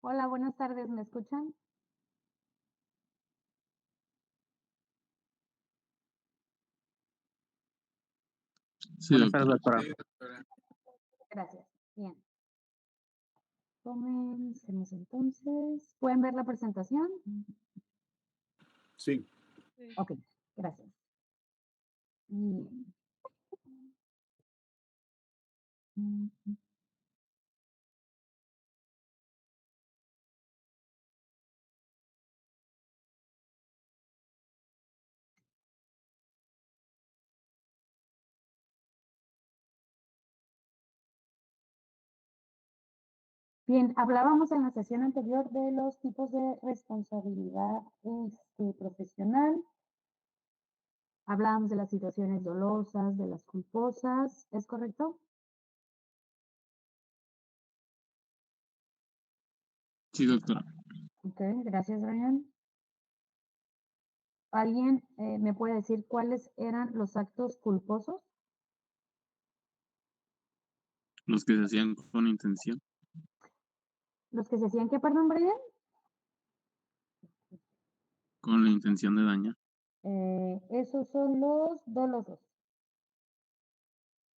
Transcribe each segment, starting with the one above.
Hola, buenas tardes, ¿me escuchan? Sí, Buenas tardes, doctora. doctora. Gracias. Bien. Comencemos entonces. ¿Pueden ver la presentación? Sí. Ok, gracias. Bien. Bien, hablábamos en la sesión anterior de los tipos de responsabilidad profesional. Hablábamos de las situaciones dolosas, de las culposas, ¿es correcto? Sí, doctora. Ok, gracias, Ryan. ¿Alguien me puede decir cuáles eran los actos culposos? Los que se hacían con intención. ¿Los que se hacían qué, perdón, Brian? Con la intención de dañar. Esos son los dolosos.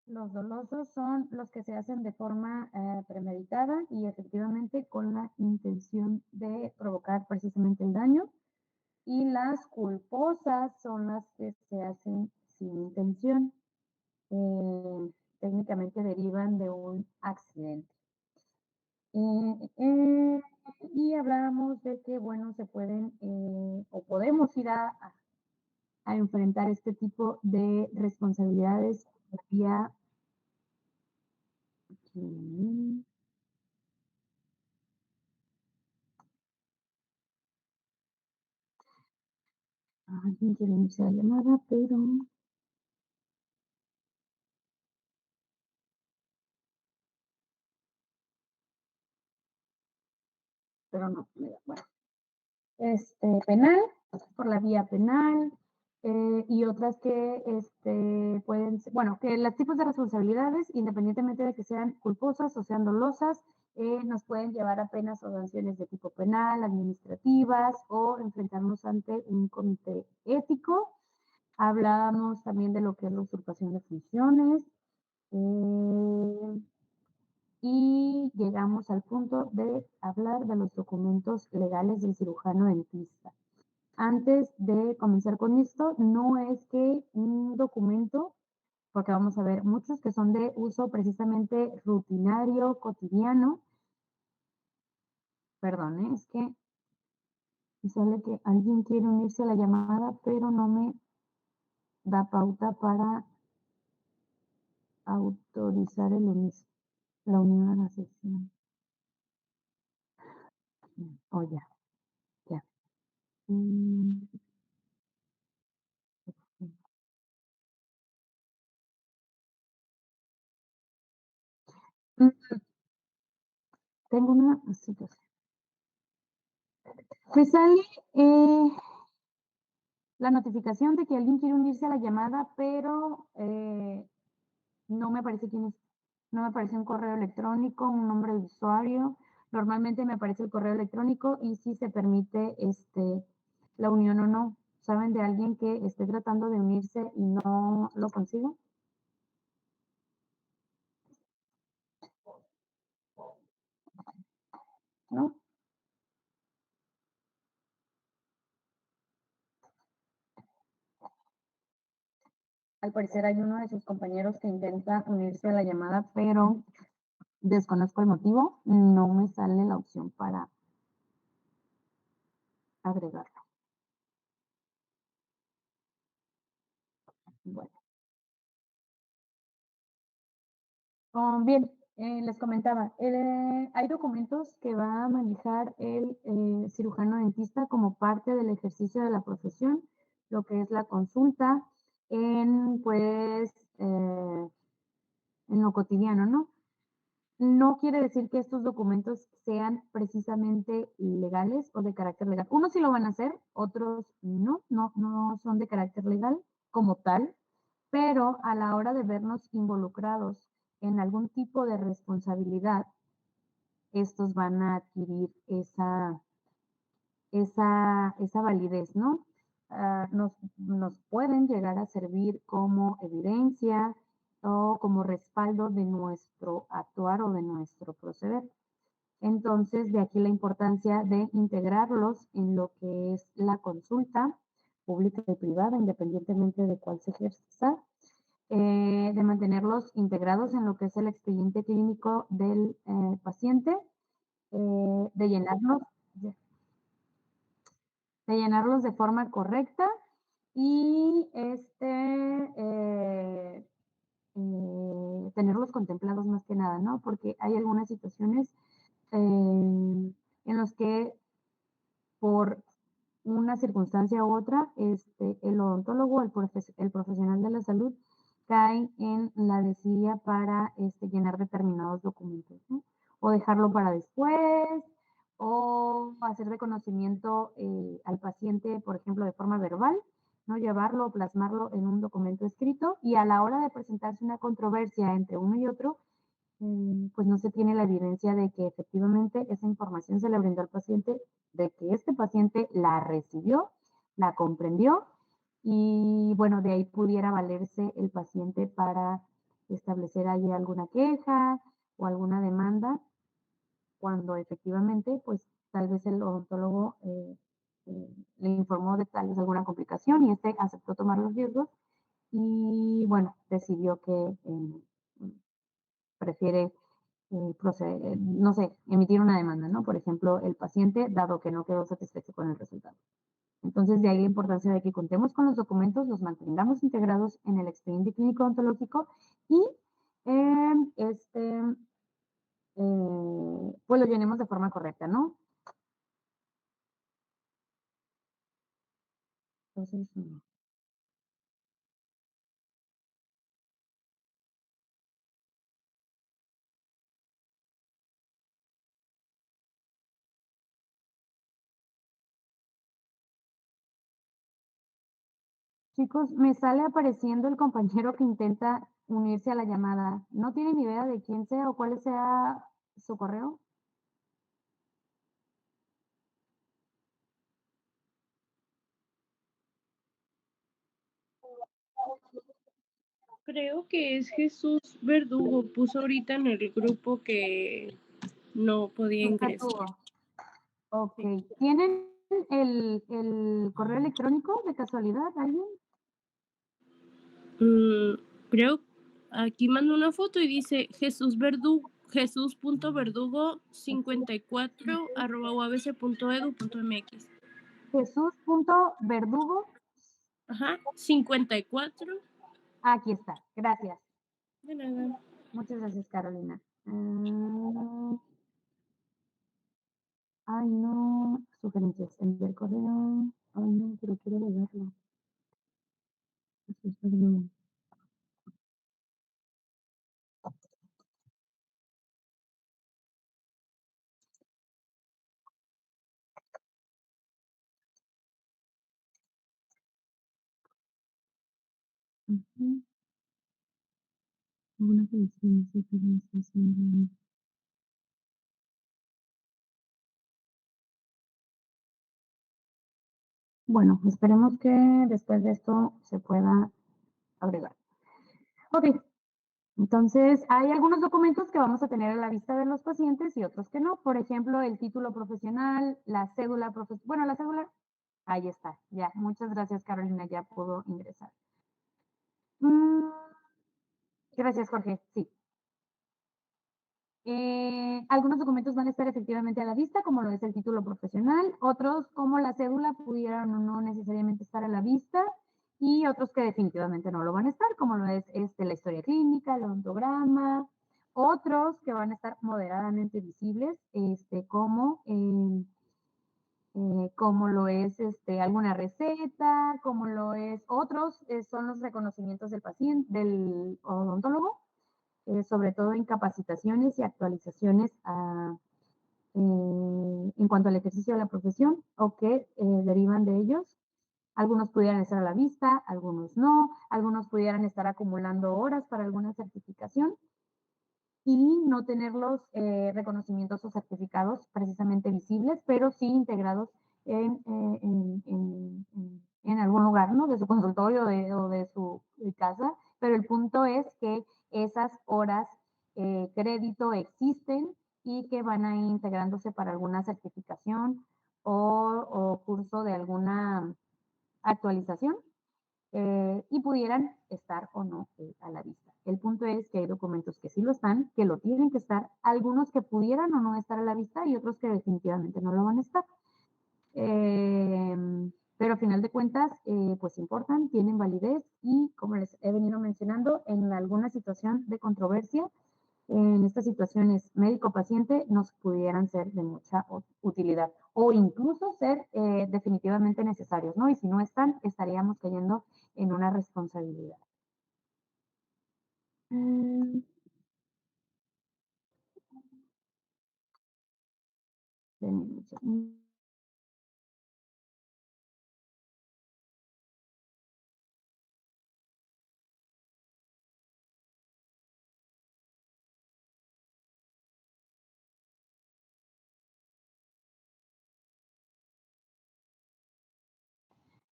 Los dolosos son los que se hacen de forma premeditada y efectivamente con la intención de provocar precisamente el daño. Y las culposas son las que se hacen sin intención. Técnicamente derivan de un accidente. Y hablábamos de que, bueno, se pueden o podemos ir a enfrentar este tipo de responsabilidades vía alguien quiere iniciar la llamada, pero no, mira, bueno. Penal, por la vía penal, y otras que pueden ser, bueno, que los tipos de responsabilidades, independientemente de que sean culposas o sean dolosas, nos pueden llevar a penas o sanciones de tipo penal, administrativas o enfrentarnos ante un comité ético. Hablábamos también de lo que es la usurpación de funciones. Y llegamos al punto de hablar de los documentos legales del cirujano dentista. Antes de comenzar con esto, no es que un documento, porque vamos a ver muchos que son de uso precisamente rutinario, cotidiano. Perdón, es que me sale que alguien quiere unirse a la llamada, pero no me da pauta para autorizar la unión a la sesión. Oh, ya. Tengo una situación. Me sale la notificación de que alguien quiere unirse a la llamada, pero no me aparece quién es. No me aparece un correo electrónico, un nombre de usuario. Normalmente me aparece el correo electrónico y si se permite la unión o no. ¿Saben de alguien que esté tratando de unirse y no lo consiga? ¿No? Al parecer hay uno de sus compañeros que intenta unirse a la llamada, pero desconozco el motivo. No me sale la opción para agregarlo. Bueno. Bien, les comentaba, hay documentos que va a manejar el cirujano dentista como parte del ejercicio de la profesión, lo que es la consulta pues, en lo cotidiano, ¿no? No quiere decir que estos documentos sean precisamente legales o de carácter legal. Unos sí lo van a hacer, otros no son de carácter legal como tal, pero a la hora de vernos involucrados en algún tipo de responsabilidad estos van a adquirir esa validez, ¿no? Nos pueden llegar a servir como evidencia o como respaldo de nuestro actuar o de nuestro proceder. Entonces, de aquí la importancia de integrarlos en lo que es la consulta pública y privada, independientemente de cuál se ejerza, de mantenerlos integrados en lo que es el expediente clínico del paciente, de llenarlos de forma correcta y tenerlos contemplados más que nada, ¿no? Porque hay algunas situaciones en los que por una circunstancia u otra, el odontólogo, el profesional de la salud, cae en la desidia para llenar determinados documentos, ¿no? O dejarlo para después, o hacer de conocimiento al paciente, por ejemplo, de forma verbal, ¿no? Llevarlo o plasmarlo en un documento escrito y a la hora de presentarse una controversia entre uno y otro, pues no se tiene la evidencia de que efectivamente esa información se le brindó al paciente, de que este paciente la recibió, la comprendió y bueno, de ahí pudiera valerse el paciente para establecer allí alguna queja o alguna demanda, cuando efectivamente, pues tal vez el odontólogo le informó de tal vez alguna complicación y este aceptó tomar los riesgos y bueno, decidió que prefiere no sé, emitir una demanda, ¿no? Por ejemplo, el paciente, dado que no quedó satisfecho con el resultado. Entonces, de ahí la importancia de que contemos con los documentos, los mantengamos integrados en el expediente clínico ontológico y eh, este, pues lo llenemos de forma correcta, ¿no? Entonces, chicos, me sale apareciendo el compañero que intenta unirse a la llamada. ¿No tienen idea de quién sea o cuál sea su correo? Creo que es Jesús Verdugo. Puso ahorita en el grupo que no podía ingresar. Ok. ¿Tienen el correo electrónico de casualidad alguien? Creo, aquí mando una foto y dice jesús.verdugo54@uabc.edu.mx. Jesús.verdugo. Ajá, 54. Aquí está. Gracias. De nada. Muchas gracias, Carolina. Ay, no. Sugerencias. Enviar correo. Ay, no, pero quiero leerlo. Jesús Verdugo. Ujú. Alguna coincidencia que me está haciendo. Bueno, esperemos que después de esto se pueda agregar. Ok, entonces hay algunos documentos que vamos a tener a la vista de los pacientes y otros que no. Por ejemplo, el título profesional, la cédula profesional. Bueno, la cédula, ahí está, ya. Muchas gracias, Carolina, ya pudo ingresar. Gracias, Jorge. Sí. Algunos documentos van a estar efectivamente a la vista, como lo es el título profesional, otros como la cédula pudieran o no necesariamente estar a la vista y otros que definitivamente no lo van a estar, como lo es la historia clínica, el odontograma, otros que van a estar moderadamente visibles, como lo es alguna receta, como lo es otros, son los reconocimientos del paciente, del odontólogo, sobre todo en capacitaciones y actualizaciones en cuanto al ejercicio de la profesión o que derivan de ellos. Algunos pudieran estar a la vista, algunos no, algunos pudieran estar acumulando horas para alguna certificación. y no tener los reconocimientos o certificados precisamente visibles, pero sí integrados en algún lugar, ¿no? De su consultorio o de su casa, pero el punto es que esas horas crédito existen y que van a ir integrándose para alguna certificación o curso de alguna actualización y pudieran estar o no a la vista. El punto es que hay documentos que sí lo están, que lo tienen que estar, algunos que pudieran o no estar a la vista y otros que definitivamente no lo van a estar. Pero a final de cuentas, pues importan, tienen validez y como les he venido mencionando, en alguna situación de controversia, en estas situaciones médico-paciente nos pudieran ser de mucha utilidad o incluso ser definitivamente necesarios, ¿no? Y si no están, estaríamos cayendo en una responsabilidad.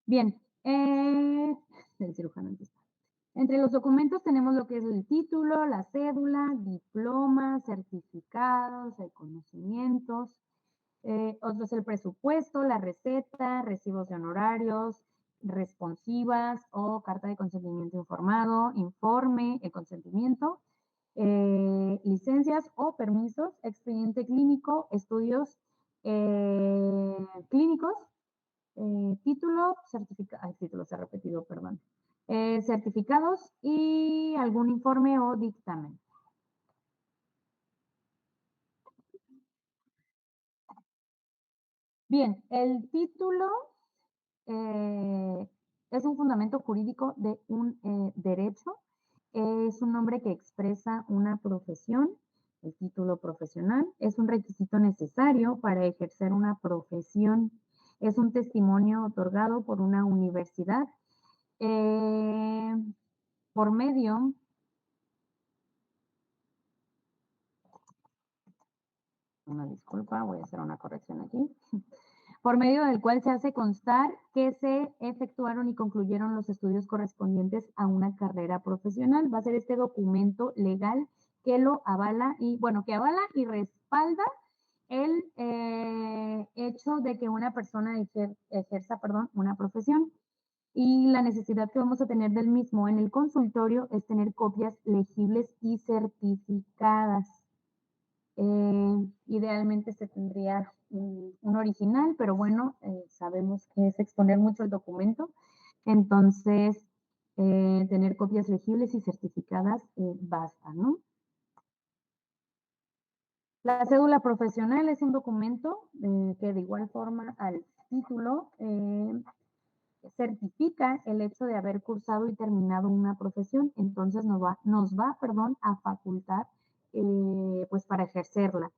Bien, el cirujano dentista. Entre los documentos tenemos lo que es el título, la cédula, diplomas, certificados, reconocimientos, otro es el presupuesto, la receta, recibos de honorarios, responsivas o carta de consentimiento informado, informe, el consentimiento, licencias o permisos, expediente clínico, estudios clínicos, título, título se ha repetido, perdón. Certificados y algún informe o dictamen. Bien, el título es un fundamento jurídico de un derecho, es un nombre que expresa una profesión, el título profesional, es un requisito necesario para ejercer una profesión, es un testimonio otorgado por una universidad por medio una disculpa, voy a hacer una corrección aquí, por medio del cual se hace constar que se efectuaron y concluyeron los estudios correspondientes a una carrera profesional. Va a ser este documento legal que lo avala y, bueno, que avala y respalda el hecho de que una persona ejerza, perdón, una profesión. Y la necesidad que vamos a tener del mismo en el consultorio es tener copias legibles y certificadas. Idealmente se tendría un original, pero bueno, sabemos que es exponer mucho el documento, entonces tener copias legibles y certificadas basta, ¿no? La cédula profesional es un documento que de igual forma al título certifica el hecho de haber cursado y terminado una profesión, entonces nos va a facultar pues para ejercerla.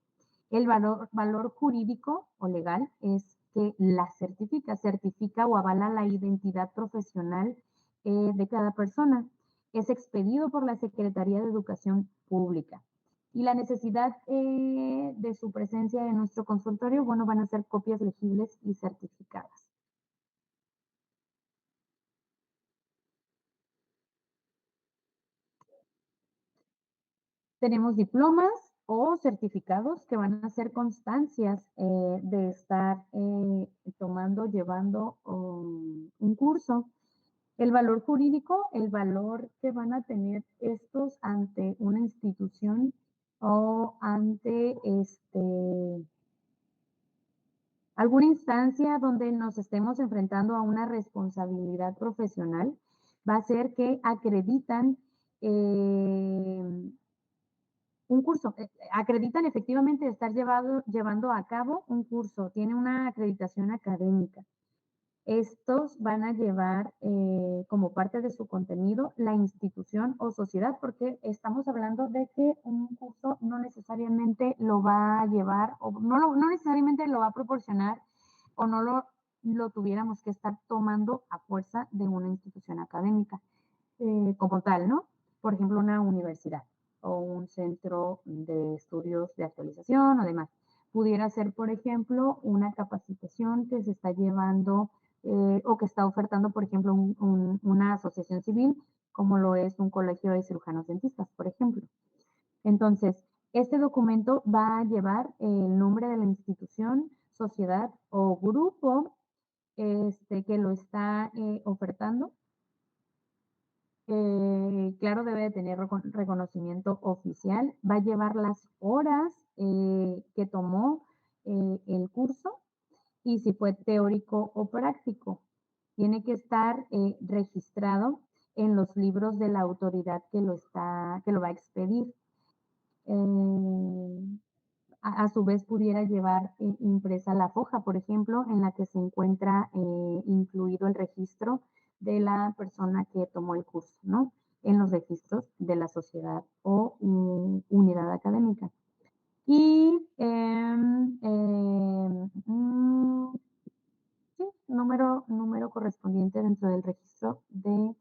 El valor jurídico o legal es que la certifica o avala la identidad profesional de cada persona. Es expedido por la Secretaría de Educación Pública. Y la necesidad de su presencia en nuestro consultorio, bueno, van a ser copias legibles y certificadas. Tenemos diplomas o certificados que van a ser constancias de estar llevando un curso. El valor jurídico, el valor que van a tener estos ante una institución o ante alguna instancia donde nos estemos enfrentando a una responsabilidad profesional, va a ser que acreditan un curso, acreditan efectivamente estar llevando a cabo un curso, tiene una acreditación académica. Estos van a llevar como parte de su contenido la institución o sociedad, porque estamos hablando de que un curso no necesariamente lo va a llevar, o no necesariamente lo va a proporcionar, o no lo tuviéramos que estar tomando a fuerza de una institución académica como tal, ¿no? Por ejemplo, una universidad. o un centro de estudios de actualización o demás. Pudiera ser, por ejemplo, una capacitación que se está llevando o que está ofertando, por ejemplo, una asociación civil, como lo es un colegio de cirujanos dentistas, por ejemplo. Entonces, este documento va a llevar el nombre de la institución, sociedad o grupo que lo está ofertando. Claro, debe de tener reconocimiento oficial. Va a llevar las horas que tomó el curso y si fue teórico o práctico. Tiene que estar registrado en los libros de la autoridad que lo va a expedir. A su vez pudiera llevar impresa la foja, por ejemplo, en la que se encuentra incluido el registro de la persona que tomó el curso, ¿no? En los registros de la sociedad o unidad académica. Y sí, número correspondiente dentro del registro de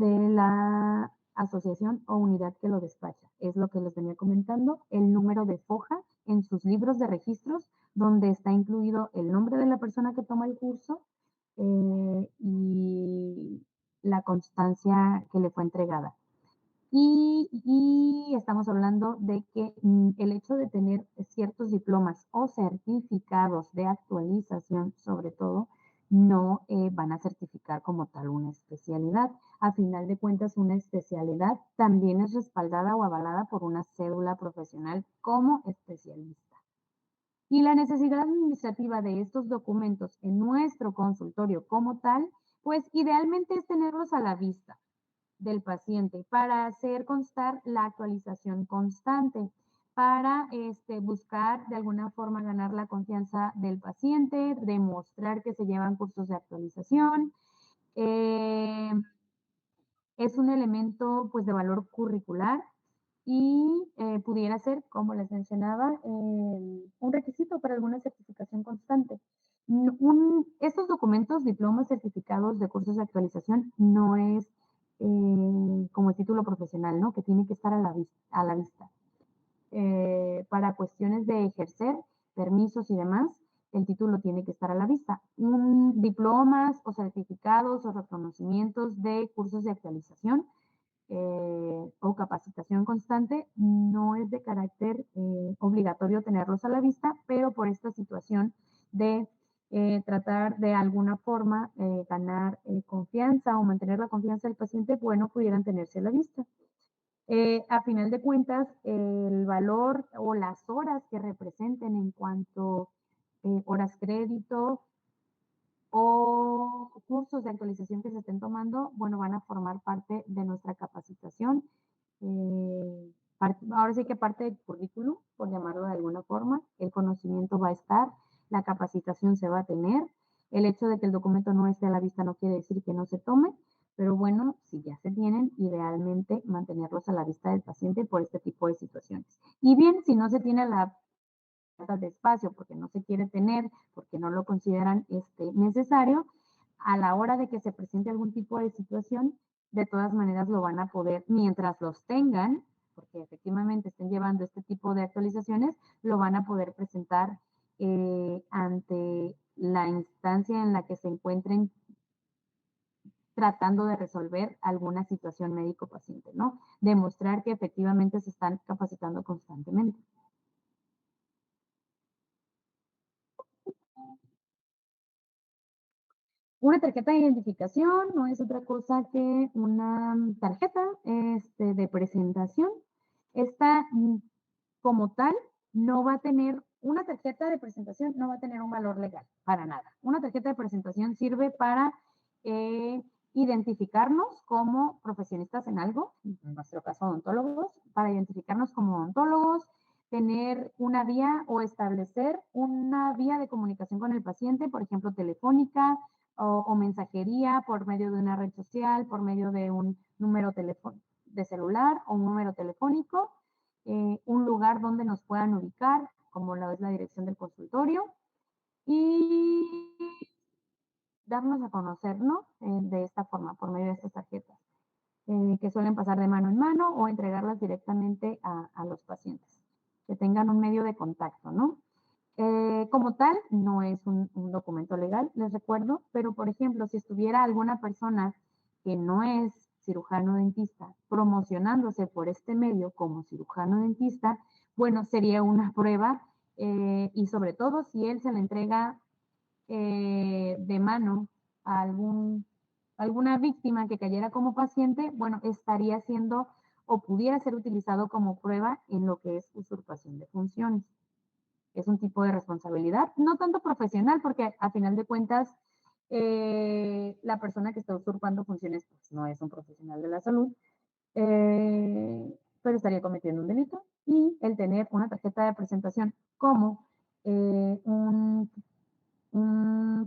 la asociación o unidad que lo despacha. Es lo que les venía comentando, el número de foja en sus libros de registros, donde está incluido el nombre de la persona que toma el curso y la constancia que le fue entregada. Y estamos hablando de que el hecho de tener ciertos diplomas o certificados de actualización, sobre todo, no van a certificar como tal una especialidad. A final de cuentas, una especialidad también es respaldada o avalada por una cédula profesional como especialista. Y la necesidad administrativa de estos documentos en nuestro consultorio como tal, pues idealmente es tenerlos a la vista del paciente para hacer constar la actualización constante, para buscar de alguna forma ganar la confianza del paciente, demostrar que se llevan cursos de actualización. Es un elemento pues de valor curricular y pudiera ser, como les mencionaba, un requisito para alguna certificación constante. Estos documentos, diplomas, certificados de cursos de actualización, no es como el título profesional, ¿no? Que tiene que estar a la vista. Para cuestiones de ejercer, permisos y demás, el título tiene que estar a la vista. Diplomas o certificados o reconocimientos de cursos de actualización o capacitación constante no es de carácter obligatorio tenerlos a la vista, pero por esta situación de tratar de alguna forma ganar confianza o mantener la confianza del paciente, bueno, pudieran tenerse a la vista. A final de cuentas, el valor o las horas que representen en cuanto horas crédito o cursos de actualización que se estén tomando, bueno, van a formar parte de nuestra capacitación. Ahora sí que parte del currículum, por llamarlo de alguna forma, el conocimiento va a estar, la capacitación se va a tener. El hecho de que el documento no esté a la vista no quiere decir que no se tome, pero bueno, si ya se tienen, idealmente mantenerlos a la vista del paciente por este tipo de situaciones. Y bien, si no se tiene la de espacio porque no se quiere tener, porque no lo consideran necesario, a la hora de que se presente algún tipo de situación, de todas maneras lo van a poder, mientras los tengan, porque efectivamente estén llevando este tipo de actualizaciones, lo van a poder presentar ante la instancia en la que se encuentren tratando de resolver alguna situación médico-paciente, ¿no? Demostrar que efectivamente se están capacitando constantemente. Una tarjeta de identificación no es otra cosa que una tarjeta de presentación. Esta, como tal, no va a tener, una tarjeta de presentación no va a tener un valor legal, para nada. Una tarjeta de presentación sirve para identificarnos como profesionistas en algo, en nuestro caso odontólogos, para identificarnos como odontólogos, tener una vía o establecer una vía de comunicación con el paciente, por ejemplo, telefónica, o mensajería por medio de una red social, por medio de un número de celular o un número telefónico, un lugar donde nos puedan ubicar, como lo es la dirección del consultorio, y darnos a conocer, ¿no? De esta forma, por medio de estas tarjetas. que suelen pasar de mano en mano o entregarlas directamente a los pacientes, que tengan un medio de contacto, ¿no? Como tal, no es un documento legal, les recuerdo, pero por ejemplo, si estuviera alguna persona que no es cirujano dentista promocionándose por este medio como cirujano dentista, bueno, sería una prueba y sobre todo si él se le entrega de mano a alguna víctima que cayera como paciente, bueno, estaría siendo o pudiera ser utilizado como prueba en lo que es usurpación de funciones. Es un tipo de responsabilidad, no tanto profesional, porque a final de cuentas la persona que está usurpando funciones pues, no es un profesional de la salud, pero estaría cometiendo un delito y el tener una tarjeta de presentación como un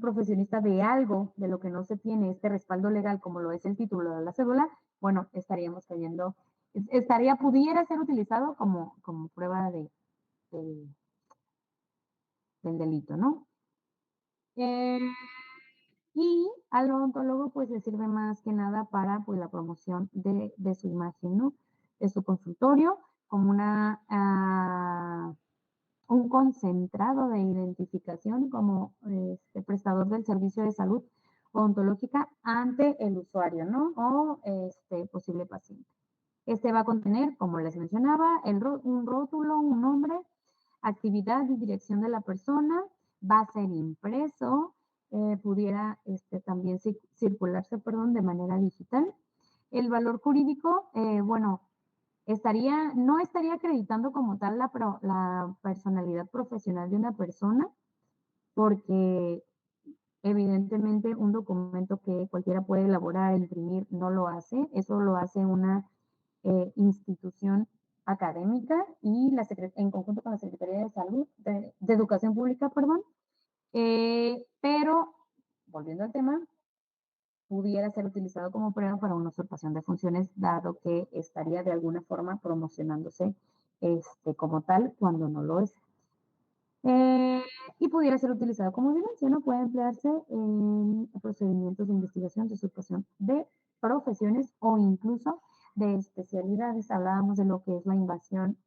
profesionista de algo de lo que no se tiene este respaldo legal como lo es el título de la cédula, bueno, estaríamos cayendo, pudiera ser utilizado como prueba del delito, ¿no? Y al odontólogo pues le sirve más que nada para pues la promoción de su imagen, ¿no? De su consultorio como un concentrado de identificación como prestador del servicio de salud odontológica ante el usuario, ¿no? O posible paciente. Este va a contener, como les mencionaba, un rótulo, un nombre, actividad y dirección de la persona, va a ser impreso, pudiera también circularse, de manera digital. El valor jurídico, bueno, no estaría acreditando como tal la personalidad profesional de una persona, porque evidentemente un documento que cualquiera puede elaborar, imprimir, no lo hace, eso lo hace una institución académica y en conjunto con la Secretaría de Salud, de Educación Pública, perdón. Pero, volviendo al tema, pudiera ser utilizado como prueba para una usurpación de funciones, dado que estaría de alguna forma promocionándose como tal cuando no lo es. Y pudiera ser utilizado como evidencia, ¿no? Puede emplearse en procedimientos de investigación de usurpación de profesiones o incluso de especialidades. Hablábamos de lo que es la invasión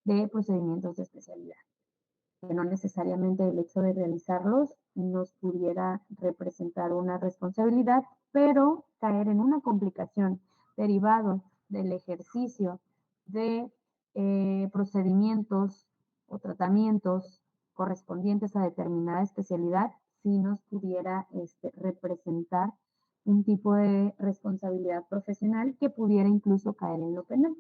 de procedimientos de especialidad, que no necesariamente el hecho de realizarlos nos pudiera representar una responsabilidad, pero caer en una complicación derivado del ejercicio de procedimientos o tratamientos correspondientes a determinada especialidad, sí nos pudiera representar un tipo de responsabilidad profesional que pudiera incluso caer en lo penal.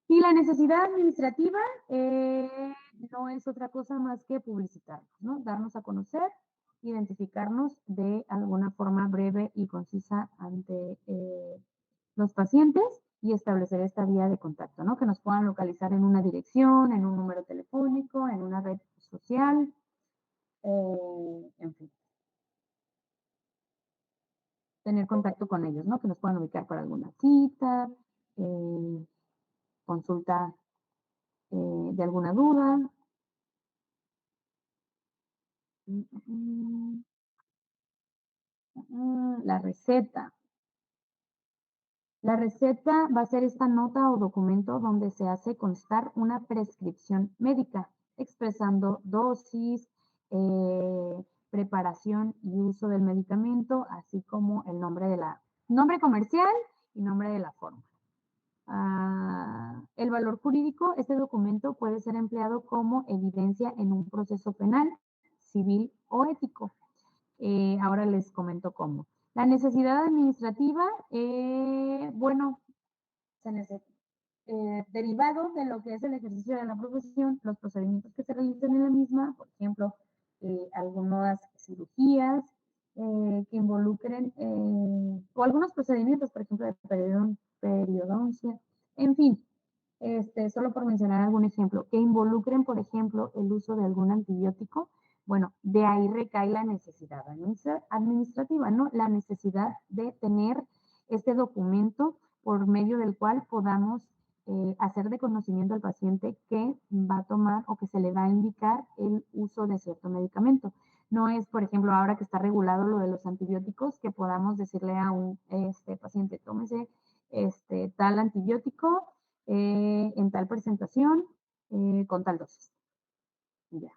Y la necesidad administrativa no es otra cosa más que publicitarnos, ¿no? Darnos a conocer, identificarnos de alguna forma breve y concisa ante los pacientes y establecer esta vía de contacto, ¿no? Que nos puedan localizar en una dirección, en un número telefónico, en una red social, en fin. Tener contacto con ellos, ¿no? Que nos puedan ubicar para alguna cita, consulta de alguna duda. La receta. La receta va a ser esta nota o documento donde se hace constar una prescripción médica, expresando dosis, preparación y uso del medicamento, así como el nombre comercial y nombre de la fórmula. El valor jurídico, este documento puede ser empleado como evidencia en un proceso penal, civil o ético. Ahora les comento cómo. La necesidad administrativa, bueno, derivado de lo que es el ejercicio de la profesión, los procedimientos que se realizan en la misma, por ejemplo, algunas cirugías que involucren, o algunos procedimientos, por ejemplo, de periodoncia, en fin, solo por mencionar algún ejemplo, que involucren, por ejemplo, el uso de algún antibiótico, bueno, de ahí recae la necesidad administrativa, ¿no? La necesidad de tener este documento por medio del cual podamos hacer de conocimiento al paciente que va a tomar o que se le va a indicar el uso de cierto medicamento. No es, por ejemplo, ahora que está regulado lo de los antibióticos, que podamos decirle a un paciente, tómese tal antibiótico en tal presentación con tal dosis. Ya.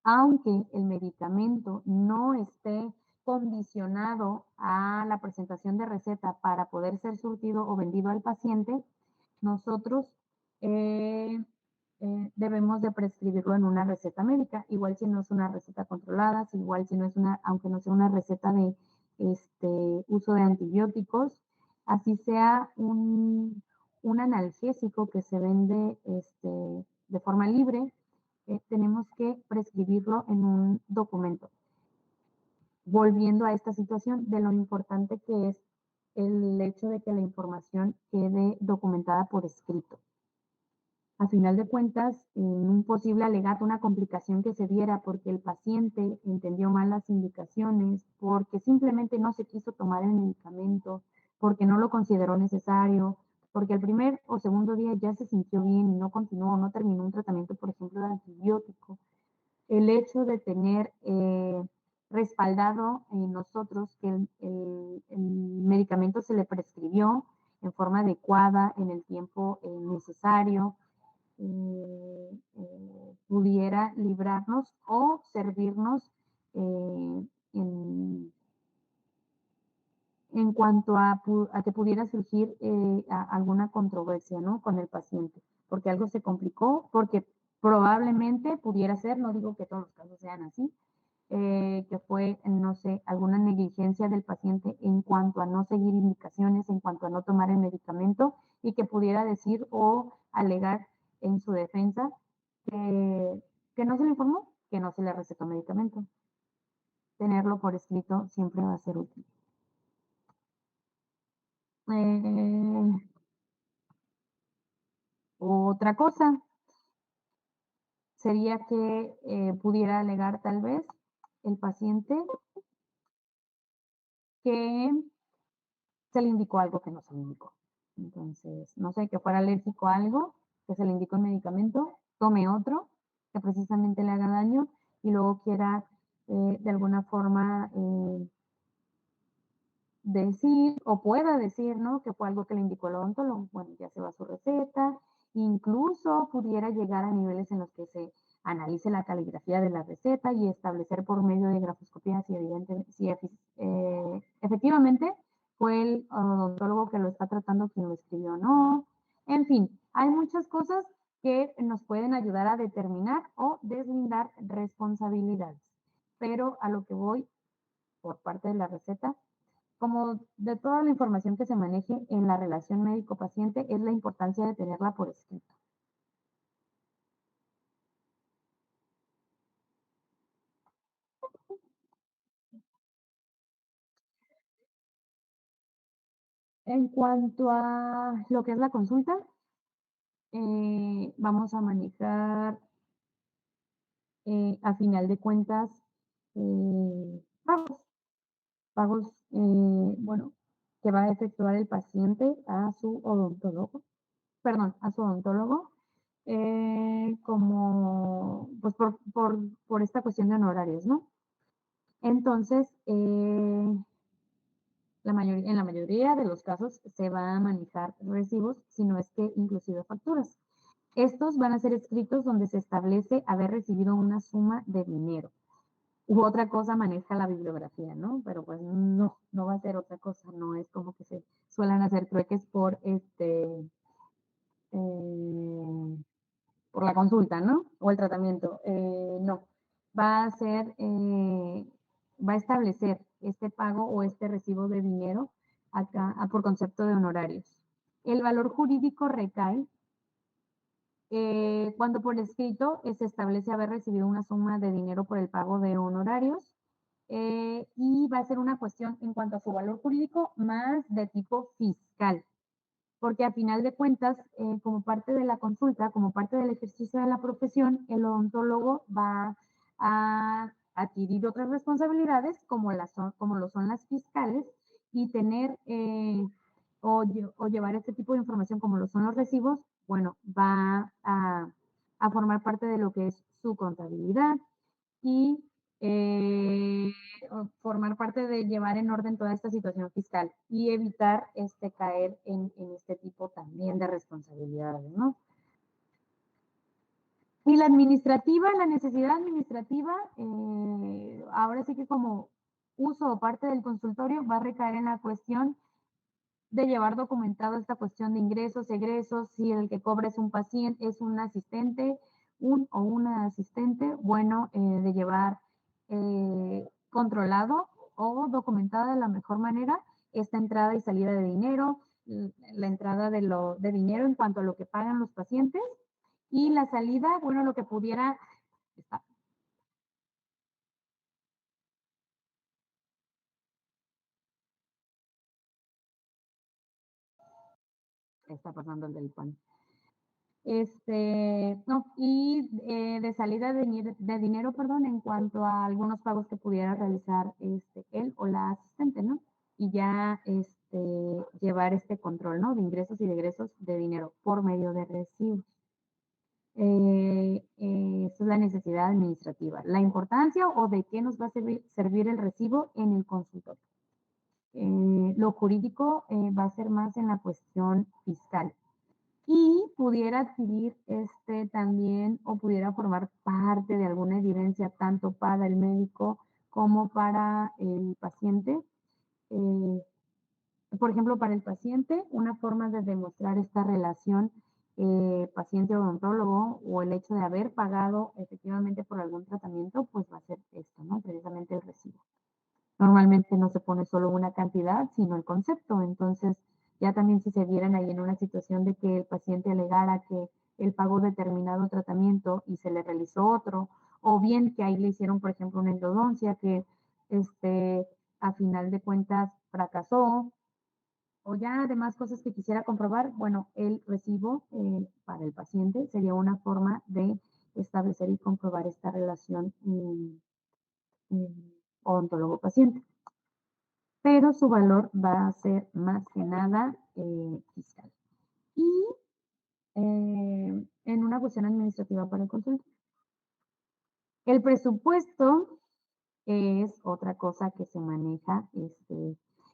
Aunque el medicamento no esté condicionado a la presentación de receta para poder ser surtido o vendido al paciente, nosotros debemos de prescribirlo en una receta médica, igual si no es una receta controlada, igual si no es una, aunque no sea una receta de uso de antibióticos, así sea un analgésico que se vende de forma libre, tenemos que prescribirlo en un documento. Volviendo a esta situación de lo importante que es el hecho de que la información quede documentada por escrito. A final de cuentas, en un posible alegato, una complicación que se diera porque el paciente entendió mal las indicaciones, porque simplemente no se quiso tomar el medicamento, porque no lo consideró necesario, porque el primer o segundo día ya se sintió bien y no continuó, no terminó un tratamiento, por ejemplo, de antibiótico. El hecho de tener respaldado en nosotros que el medicamento se le prescribió en forma adecuada, en el tiempo necesario, pudiera librarnos o servirnos en cuanto a que pudiera surgir alguna controversia, ¿no?, con el paciente, porque algo se complicó, porque probablemente pudiera ser, no digo que todos los casos sean así, que fue, no sé, alguna negligencia del paciente en cuanto a no seguir indicaciones, en cuanto a no tomar el medicamento, y que pudiera decir o alegar en su defensa que no se le informó, que no se le recetó medicamento. Tenerlo por escrito siempre va a ser útil. Otra cosa sería que pudiera alegar tal vez el paciente que se le indicó algo que no se le indicó. Entonces, no sé, que fuera alérgico a algo, que se le indicó el medicamento, tome otro que precisamente le haga daño y luego quiera de alguna forma decir o pueda decir, ¿no?, que fue algo que le indicó el odontólogo. Bueno, ya se va su receta, incluso pudiera llegar a niveles en los que se analice la caligrafía de la receta y establecer por medio de grafoscopía si efectivamente fue el odontólogo que lo está tratando quien lo escribió o no. En fin, hay muchas cosas que nos pueden ayudar a determinar o deslindar responsabilidades. Pero a lo que voy por parte de la receta, como de toda la información que se maneje en la relación médico-paciente, es la importancia de tenerla por escrito. En cuanto a lo que es la consulta, vamos a manejar, a final de cuentas, pagos, bueno, que va a efectuar el paciente a su odontólogo, como, pues por esta cuestión de honorarios, ¿no? Entonces, en la mayoría de los casos se va a manejar recibos, si no es que inclusive facturas. Estos van a ser escritos donde se establece haber recibido una suma de dinero. U otra cosa maneja la bibliografía, ¿no? Pero pues no va a ser otra cosa, no es como que se suelen hacer trueques por por la consulta, ¿no? O el tratamiento. No, va a ser, va a establecer este pago o este recibo de dinero acá por concepto de honorarios. El valor jurídico recae cuando por escrito se establece haber recibido una suma de dinero por el pago de honorarios y va a ser una cuestión en cuanto a su valor jurídico más de tipo fiscal, porque a final de cuentas, como parte de la consulta, como parte del ejercicio de la profesión, el odontólogo va a adquirir otras responsabilidades como lo son las fiscales y tener o llevar este tipo de información como lo son los recibos, bueno, va a formar parte de lo que es su contabilidad y formar parte de llevar en orden toda esta situación fiscal y evitar caer en este tipo también de responsabilidades, ¿no? Y la administrativa, la necesidad administrativa, ahora sí que como uso o parte del consultorio va a recaer en la cuestión de llevar documentado esta cuestión de ingresos, egresos, si el que cobra es un paciente, es un asistente, un o una asistente, bueno, de llevar controlado o documentada de la mejor manera esta entrada y salida de dinero, la entrada de dinero en cuanto a lo que pagan los pacientes y la salida, bueno, lo que pudiera está pasando el del pan. No, y de salida de dinero, perdón, en cuanto a algunos pagos que pudiera realizar él o la asistente, ¿no? Y ya llevar este control, ¿no? De ingresos y de egresos de dinero por medio de recibos. Esa es la necesidad administrativa. La importancia o de qué nos va a servir el recibo en el consultorio. Lo jurídico va a ser más en la cuestión fiscal y pudiera adquirir también o pudiera formar parte de alguna evidencia tanto para el médico como para el paciente. Por ejemplo, para el paciente, una forma de demostrar esta relación paciente-odontólogo o el hecho de haber pagado efectivamente por algún tratamiento, pues va a ser esto, ¿no? Precisamente el recibo. Normalmente no se pone solo una cantidad, sino el concepto. Entonces, ya también si se vieran ahí en una situación de que el paciente alegara que él pagó determinado tratamiento y se le realizó otro, o bien que ahí le hicieron, por ejemplo, una endodoncia que a final de cuentas fracasó, o ya además cosas que quisiera comprobar, bueno, el recibo para el paciente sería una forma de establecer y comprobar esta relación odontólogo-paciente. Pero su valor va a ser más que nada fiscal. Y en una cuestión administrativa para el consultorio. El presupuesto es otra cosa que se maneja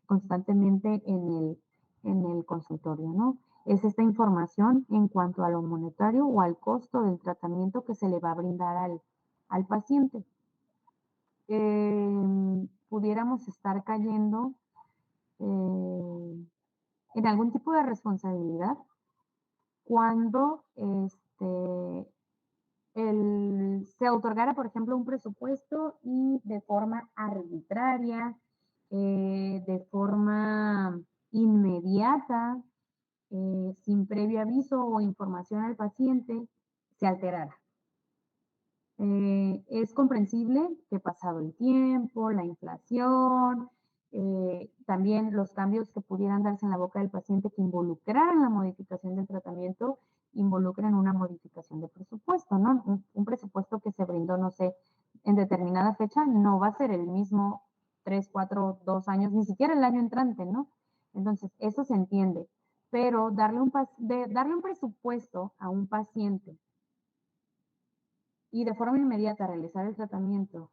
constantemente en el consultorio, ¿no? Es esta información en cuanto a lo monetario o al costo del tratamiento que se le va a brindar al paciente. Pudiéramos estar cayendo en algún tipo de responsabilidad cuando se otorgara, por ejemplo, un presupuesto y de forma arbitraria, de forma inmediata, sin previo aviso o información al paciente, se alterara. Es comprensible que pasado el tiempo, la inflación, también los cambios que pudieran darse en la boca del paciente que involucraran la modificación del tratamiento, involucran una modificación de presupuesto, ¿no? Un presupuesto que se brindó, no sé, en determinada fecha, no va a ser el mismo 3, 4, 2 años, ni siquiera el año entrante, ¿no? Entonces, eso se entiende, pero darle un presupuesto a un paciente y de forma inmediata realizar el tratamiento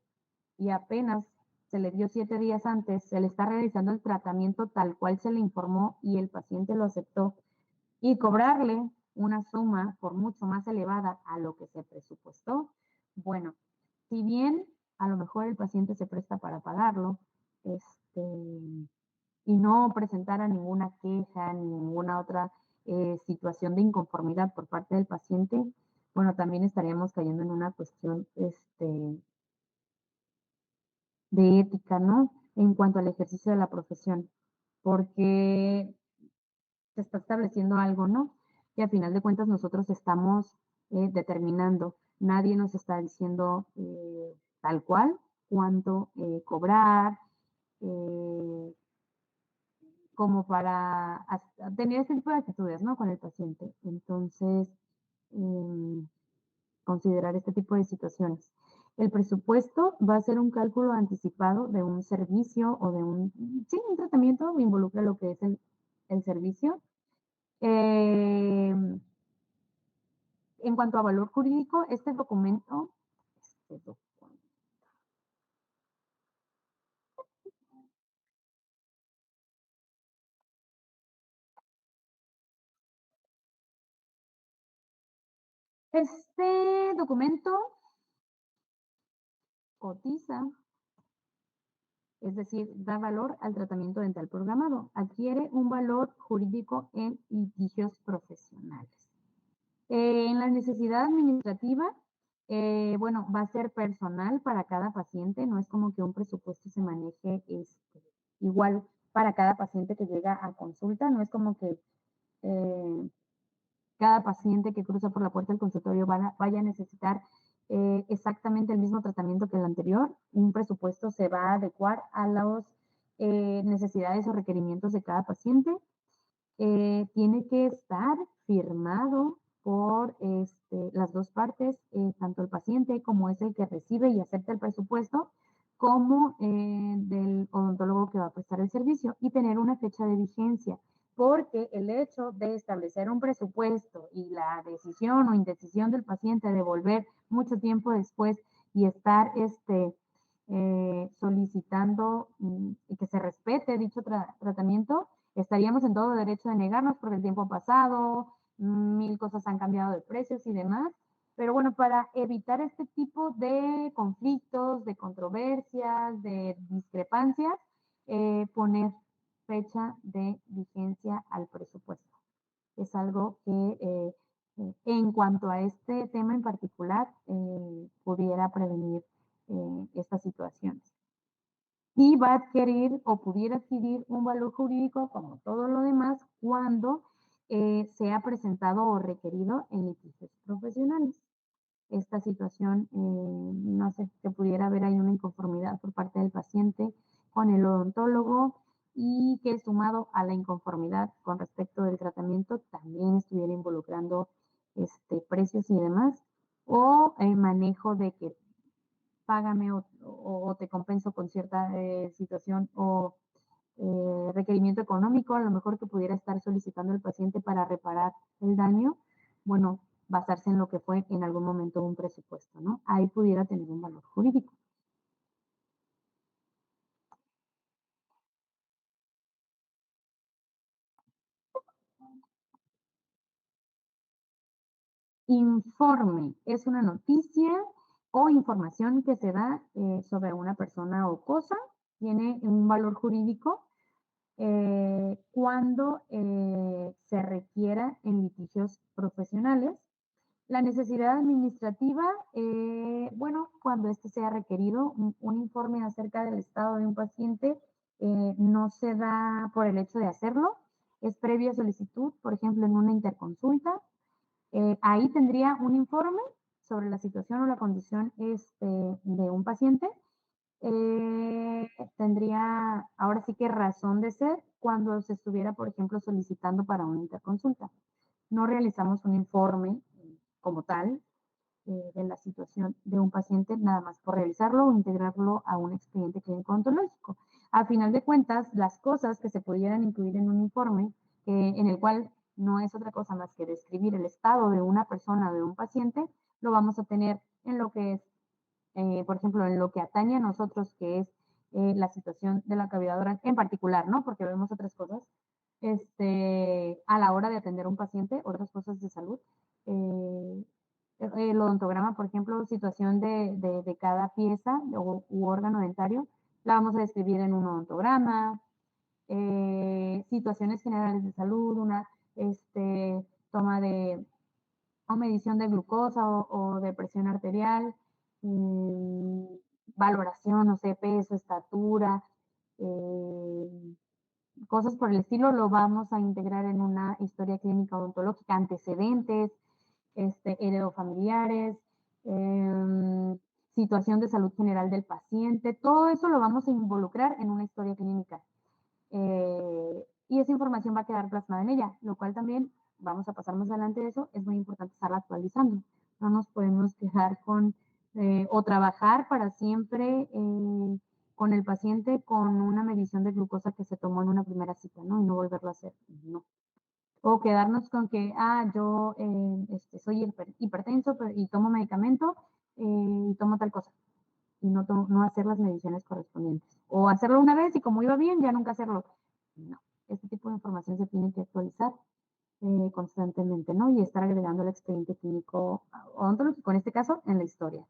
y apenas se le dio 7 días antes, se le está realizando el tratamiento tal cual se le informó y el paciente lo aceptó y cobrarle una suma por mucho más elevada a lo que se presupuestó, bueno, si bien a lo mejor el paciente se presta para pagarlo, y no presentara ninguna queja ni ninguna otra situación de inconformidad por parte del paciente, bueno, también estaríamos cayendo en una cuestión de ética, ¿no? En cuanto al ejercicio de la profesión, porque se está estableciendo algo, ¿no? Y a final de cuentas nosotros estamos determinando, nadie nos está diciendo tal cual cuánto cobrar, como para tener ese tipo de actitudes, ¿no? Con el paciente. Entonces, considerar este tipo de situaciones. El presupuesto va a ser un cálculo anticipado de un servicio o de un tratamiento, involucra lo que es el servicio. En cuanto a valor jurídico, este documento Este documento cotiza, es decir, da valor al tratamiento dental programado, adquiere un valor jurídico en litigios profesionales. En la necesidad administrativa, bueno, va a ser personal para cada paciente, no es como que un presupuesto se maneje igual para cada paciente que llega a consulta, no es como que cada paciente que cruza por la puerta del consultorio vaya a necesitar exactamente el mismo tratamiento que el anterior. Un presupuesto se va a adecuar a las necesidades o requerimientos de cada paciente. Tiene que estar firmado por las dos partes, tanto el paciente como es el que recibe y acepta el presupuesto, como del odontólogo que va a prestar el servicio, y tener una fecha de vigencia, porque el hecho de establecer un presupuesto y la decisión o indecisión del paciente de volver mucho tiempo después y estar solicitando que se respete dicho tratamiento, estaríamos en todo derecho de negarnos porque el tiempo ha pasado, 1000 cosas han cambiado de precios y demás. Pero bueno, para evitar este tipo de conflictos, de controversias, de discrepancias, poner fecha de vigencia al presupuesto. Es algo que en cuanto a este tema en particular pudiera prevenir estas situaciones. Y va a adquirir o pudiera adquirir un valor jurídico como todo lo demás cuando sea presentado o requerido en litigios profesionales. Esta situación, no sé, que pudiera haber ahí una inconformidad por parte del paciente con el odontólogo y que sumado a la inconformidad con respecto del tratamiento también estuviera involucrando precios y demás, o el manejo de que págame o te compenso con cierta situación o requerimiento económico, a lo mejor que pudiera estar solicitando el paciente para reparar el daño, bueno, basarse en lo que fue en algún momento un presupuesto, ¿no? Ahí pudiera tener un valor jurídico. Informe es una noticia o información que se da sobre una persona o cosa, tiene un valor jurídico cuando se requiera en litigios profesionales. La necesidad administrativa, bueno, cuando este sea requerido, un informe acerca del estado de un paciente no se da por el hecho de hacerlo, es previa solicitud, por ejemplo, en una interconsulta. Ahí tendría un informe sobre la situación o la condición de un paciente. Tendría ahora sí que razón de ser cuando se estuviera, por ejemplo, solicitando para una interconsulta. No realizamos un informe como tal de la situación de un paciente nada más por realizarlo o integrarlo a un expediente clínico ontológico. A final de cuentas, las cosas que se pudieran incluir en un informe, en el cual no es otra cosa más que describir el estado de una persona o de un paciente, lo vamos a tener en lo que es, por ejemplo, en lo que atañe a nosotros, que es la situación de la cavidad oral en particular, ¿no? Porque vemos otras cosas a la hora de atender a un paciente, otras cosas de salud. El odontograma, por ejemplo, situación de cada pieza u órgano dentario, la vamos a describir en un odontograma. Situaciones generales de salud, una toma de o medición de glucosa o de presión arterial, valoración, no sé, peso, estatura, cosas por el estilo, lo vamos a integrar en una historia clínica odontológica, antecedentes, heredofamiliares, situación de salud general del paciente, todo eso lo vamos a involucrar en una historia clínica. Y esa información va a quedar plasmada en ella, lo cual también, vamos a pasar más adelante de eso, es muy importante estarla actualizando. No nos podemos quedar con o trabajar para siempre con el paciente con una medición de glucosa que se tomó en una primera cita, ¿no? Y no volverlo a hacer, no. O quedarnos con que, yo soy hipertenso y tomo medicamento y tomo tal cosa. Y no hacer las mediciones correspondientes. O hacerlo una vez y como iba bien, ya nunca hacerlo. No, este tipo de información se tiene que actualizar constantemente, ¿no? Y estar agregando el expediente clínico odontológico, en este caso, en la historia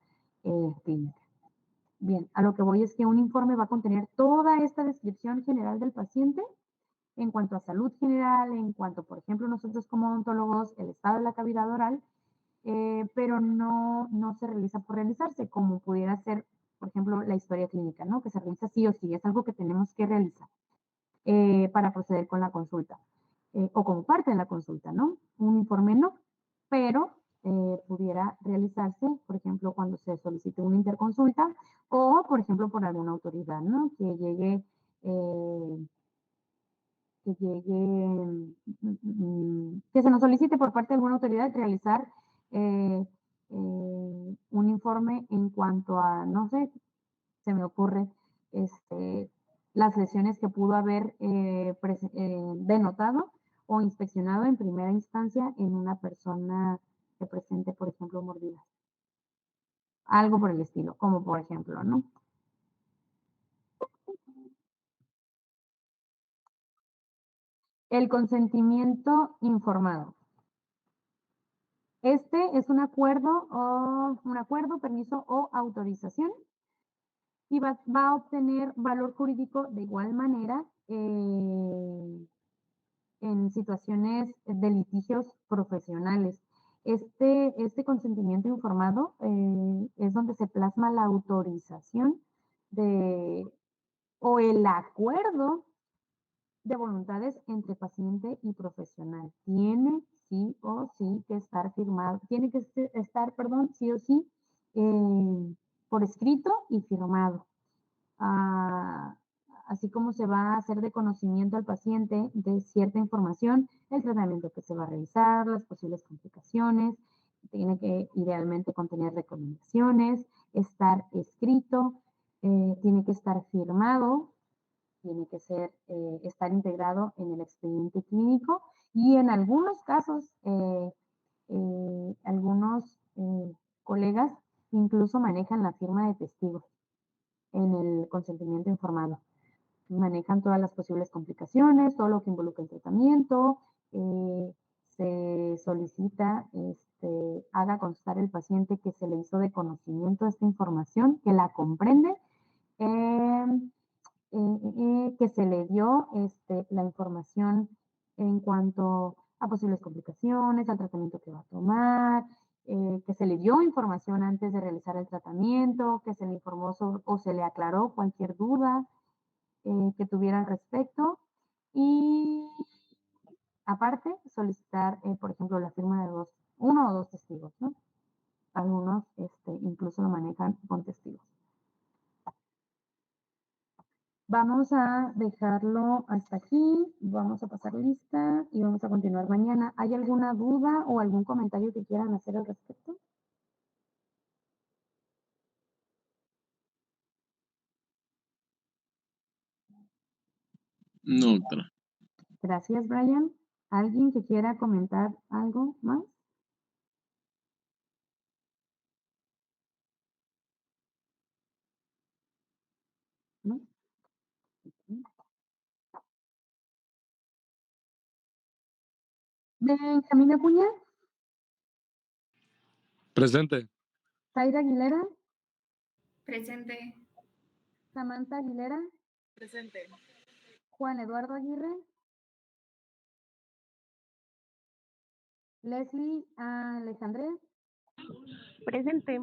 clínica. Bien, a lo que voy es que un informe va a contener toda esta descripción general del paciente en cuanto a salud general, en cuanto, por ejemplo, nosotros como odontólogos, el estado de la cavidad oral, pero no se realiza por realizarse, como pudiera ser, por ejemplo, la historia clínica, ¿no? Que se realiza sí o sí, es algo que tenemos que realizar para proceder con la consulta, o como parte de la consulta, ¿no? Un informe no, pero pudiera realizarse, por ejemplo, cuando se solicite una interconsulta o, por ejemplo, por alguna autoridad, ¿no? Que llegue, que se nos solicite por parte de alguna autoridad realizar un informe en cuanto a, no sé, se me ocurre, las lesiones que pudo haber denotado o inspeccionado en primera instancia en una persona que presente, por ejemplo, mordidas. Algo por el estilo, como por ejemplo, ¿no? El consentimiento informado. Este es un acuerdo, permiso o autorización y va a obtener valor jurídico de igual manera en situaciones de litigios profesionales. Este consentimiento informado es donde se plasma la autorización o el acuerdo de voluntades entre paciente y profesional. Tiene sí o sí que estar firmado, tiene que estar, perdón, sí o sí por escrito y firmado. Así como se va a hacer de conocimiento al paciente de cierta información, el tratamiento que se va a realizar, las posibles complicaciones, tiene que idealmente contener recomendaciones, estar escrito, tiene que estar firmado, tiene que estar integrado en el expediente clínico y en algunos casos, algunos colegas incluso manejan la firma de testigos en el consentimiento informado. Manejan todas las posibles complicaciones, todo lo que involucra el tratamiento, se solicita, haga constar el paciente que se le hizo de conocimiento esta información, que la comprende, que se le dio la información en cuanto a posibles complicaciones, al tratamiento que va a tomar, que se le dio información antes de realizar el tratamiento, que se le informó o se le aclaró cualquier duda que tuviera al respecto. Y aparte, solicitar, por ejemplo, la firma de uno o dos testigos, ¿no? Algunos incluso lo manejan con testigos. Vamos a dejarlo hasta aquí, vamos a pasar lista y vamos a continuar mañana. ¿Hay alguna duda o algún comentario que quieran hacer al respecto? No, doctora. Gracias, Brian. ¿Alguien que quiera comentar algo más? ¿No? Benjamín Acuña. Presente. Zaira Aguilera. Presente. Samantha Aguilera. Presente. Juan Eduardo Aguirre. Leslie Alejandré. Presente.